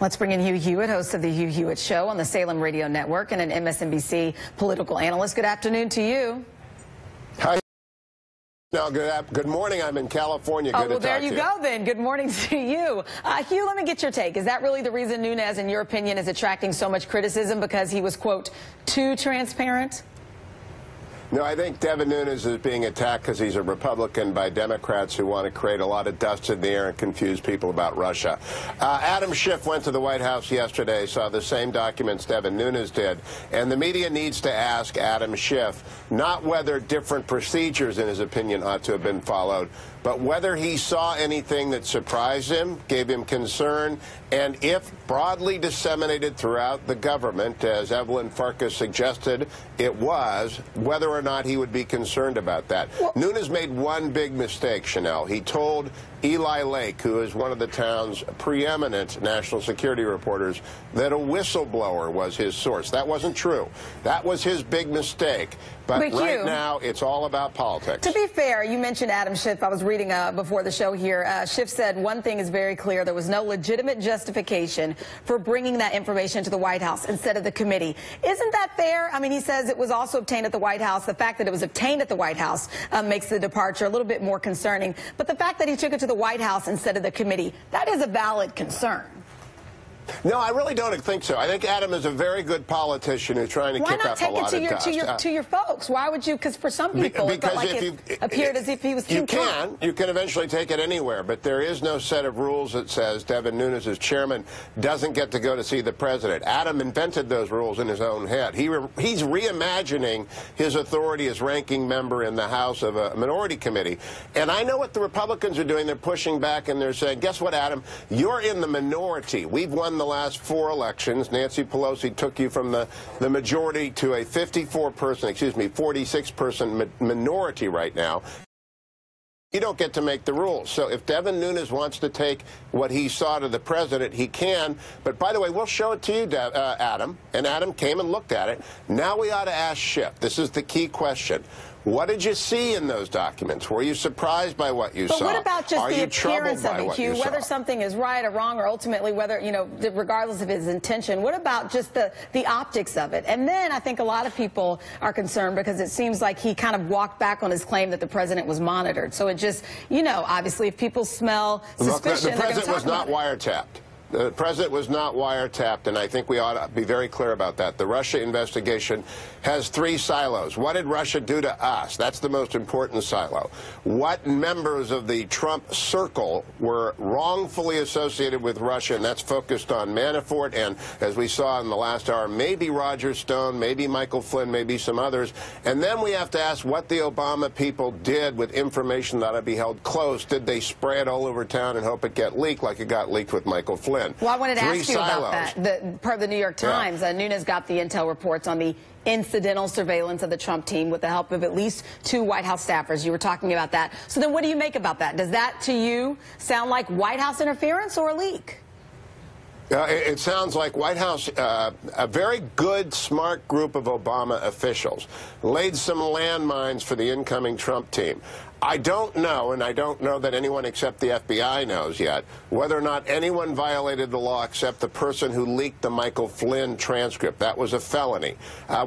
Let's bring in Hugh Hewitt, host of the Hugh Hewitt Show on the Salem Radio Network and an MSNBC political analyst. Good afternoon to you. Hi. No, good morning. I'm in California. Good well, to talk there you to go then. Good morning to you. Hugh, let me get your take. Is that really the reason Nunes, in your opinion, is attracting so much criticism because he was, quote, too transparent? No, I think Devin Nunes is being attacked because he's a Republican by Democrats who want to create a lot of dust in the air and confuse people about Russia. Adam Schiff went to the White House yesterday, saw the same documents Devin Nunes did, and the media needs to ask Adam Schiff not whether different procedures, in his opinion, ought to have been followed, but whether he saw anything that surprised him, gave him concern, and if broadly disseminated throughout the government, as Evelyn Farkas suggested it was, whether or not he would be concerned about that. Well, Nunes made one big mistake, Sheinelle. He told Eli Lake, who is one of the town's preeminent national security reporters, that a whistleblower was his source. That wasn't true. That was his big mistake. But right Hugh, now, it's all about politics. To be fair, you mentioned Adam Schiff. I was reading before the show here. Schiff said one thing is very clear. There was no legitimate justification for bringing that information to the White House instead of the committee. Isn't that fair? I mean, he says it was also obtained at the White House. The fact that it was obtained at the White House makes the departure a little bit more concerning. But the fact that he took it to the White House instead of the committee, that is a valid concern. No, I really don't think so. I think Adam is a very good politician who's trying to kick up a lot of dust. Why not take it to your folks? Why would you? Because for some people, it felt like it appeared as if he was too calm. You can eventually take it anywhere, but there is no set of rules that says Devin Nunes, as chairman, doesn't get to go to see the president. Adam invented those rules in his own head. He's reimagining his authority as ranking member in the House of a minority committee. And I know what the Republicans are doing. They're pushing back and they're saying, guess what, Adam? You're in the minority. We've won the last 4 elections. Nancy Pelosi took you from the majority to a 46-person minority right now. You don't get to make the rules. So if Devin Nunes wants to take what he saw to the president, he can. But by the way, we'll show it to you, Adam. And Adam came and looked at it. Now we ought to ask Schiff. This is the key question. What did you see in those documents? Were you surprised by what you saw? But what about just the appearance of it, Hugh? Whether something is right or wrong, or ultimately whether, you know, regardless of his intention, what about just the optics of it? And then I think a lot of people are concerned because it seems like he kind of walked back on his claim that the president was monitored. So it just, you know, obviously if people smell suspicion, the president was not wiretapped. The president was not wiretapped, and I think we ought to be very clear about that. The Russia investigation has 3 silos. What did Russia do to us? That's the most important silo. What members of the Trump circle were wrongfully associated with Russia, and that's focused on Manafort, and as we saw in the last hour, maybe Roger Stone, maybe Michael Flynn, maybe some others. And then we have to ask what the Obama people did with information that ought to be held close. Did they spray it all over town and hope it get leaked like it got leaked with Michael Flynn? Well, I wanted to ask you about that. Per the New York Times, Nunes got the intel reports on the incidental surveillance of the Trump team with the help of at least 2 White House staffers. You were talking about that. So then what do you make about that? Does that, to you, sound like White House interference or a leak? It sounds like White House, a very good, smart group of Obama officials laid some landmines for the incoming Trump team. I don't know, and I don't know that anyone except the FBI knows yet, whether or not anyone violated the law except the person who leaked the Michael Flynn transcript. That was a felony.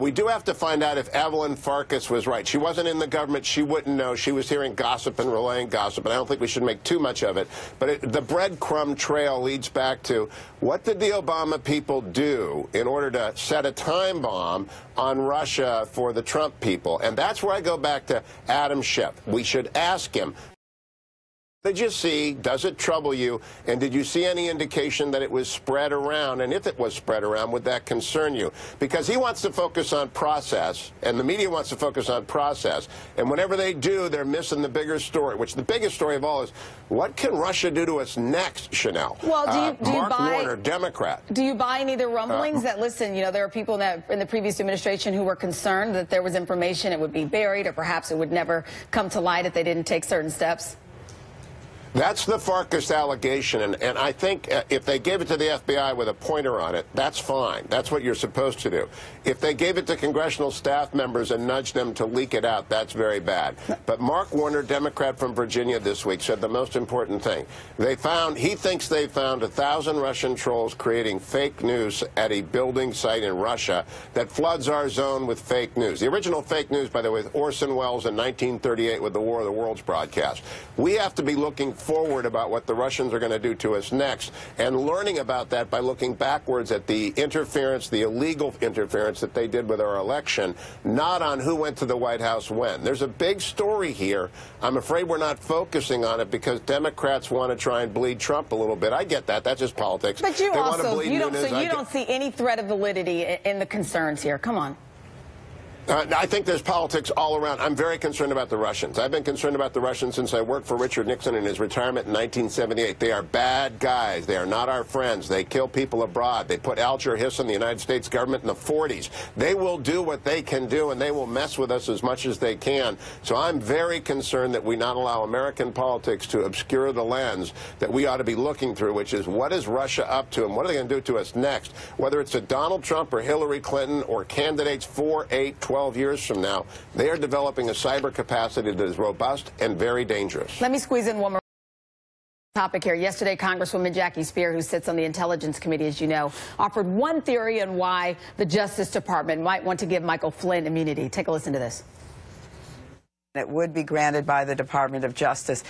We do have to find out if Evelyn Farkas was right. She wasn't in the government. She wouldn't know. She was hearing gossip and relaying gossip, and I don't think we should make too much of it. But the breadcrumb trail leads back to what did the Obama people do in order to set a time bomb on Russia for the Trump people? And that's where I go back to Adam Schiff. We should ask him, what did you see? Does it trouble you? And did you see any indication that it was spread around? And if it was spread around, would that concern you? Because he wants to focus on process, and the media wants to focus on process. And whenever they do, they're missing the bigger story, which the biggest story of all is, what can Russia do to us next, Sheinelle? Well, do you Mark buy, Warner, Democrat. Do you buy any of the rumblings that, listen, you know, there are people that in the previous administration who were concerned that there was information, it would be buried, or perhaps it would never come to light if they didn't take certain steps? That's the Farkas allegation, and I think if they gave it to the FBI with a pointer on it, that's fine. That's what you're supposed to do. If they gave it to congressional staff members and nudged them to leak it out, that's very bad. But Mark Warner, Democrat from Virginia this week, said the most important thing. He thinks they found 1,000 Russian trolls creating fake news at a building site in Russia that floods our zone with fake news. The original fake news, by the way, with Orson Welles in 1938 with the War of the Worlds broadcast. We have to be looking forward about what the Russians are going to do to us next, and learning about that by looking backwards at the interference, the illegal interference that they did with our election, not on who went to the White House when. There's a big story here. I'm afraid we're not focusing on it because Democrats want to try and bleed Trump a little bit. I get that. That's just politics. But you they also, want to bleed Nunes. So you don't see any threat of validity in the concerns here. Come on. I think there's politics all around. I'm very concerned about the Russians. I've been concerned about the Russians since I worked for Richard Nixon in his retirement in 1978. They are bad guys. They are not our friends. They kill people abroad. They put Alger Hiss in the United States government in the 40s. They will do what they can do, and they will mess with us as much as they can. So I'm very concerned that we not allow American politics to obscure the lens that we ought to be looking through, which is what is Russia up to and what are they going to do to us next? Whether it's a Donald Trump or Hillary Clinton or candidates 4, 8, 12 years from now, they are developing a cyber capacity that is robust and very dangerous. Let me squeeze in one more topic here. Yesterday, Congresswoman Jackie Speier, who sits on the Intelligence Committee, as you know, offered one theory on why the Justice Department might want to give Michael Flynn immunity. Take a listen to this. It would be granted by the Department of Justice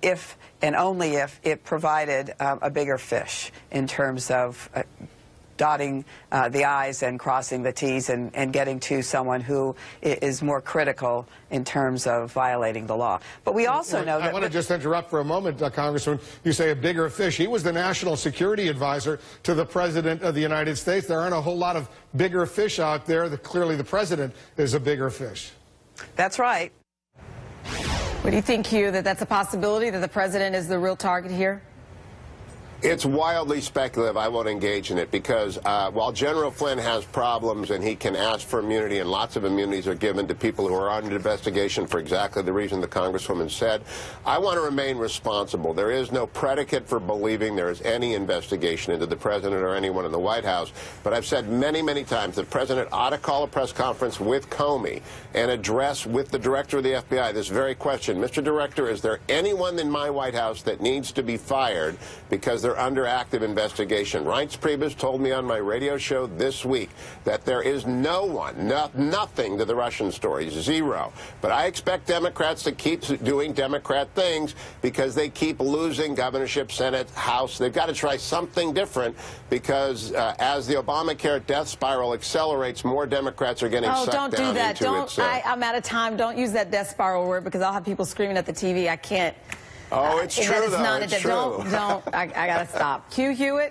if and only if it provided a bigger fish in terms of dotting the I's and crossing the T's and getting to someone who is more critical in terms of violating the law. But we also know that... I want to just interrupt for a moment, Congressman. You say a bigger fish. He was the national security advisor to the President of the United States. There aren't a whole lot of bigger fish out there. Clearly the President is a bigger fish. That's right. What do you think, Hugh, that that's a possibility, that the President is the real target here? It's wildly speculative. I won't engage in it because while General Flynn has problems and he can ask for immunity, and lots of immunities are given to people who are under investigation for exactly the reason the Congresswoman said, I want to remain responsible. There is no predicate for believing there is any investigation into the President or anyone in the White House. But I've said many, many times the President ought to call a press conference with Comey and address with the Director of the FBI this very question. Mr. Director, is there anyone in my White House that needs to be fired because they're under active investigation? Reince Priebus told me on my radio show this week that there is no one, nothing to the Russian story, zero. But I expect Democrats to keep doing Democrat things because they keep losing governorship, Senate, House. They've got to try something different because as the Obamacare death spiral accelerates, more Democrats are getting sucked down into it. Oh, don't do that. I'm out of time. Don't use that death spiral word because I'll have people screaming at the TV. I can't. Oh, it's true, though. It's true. I gotta stop. Hugh Hewitt.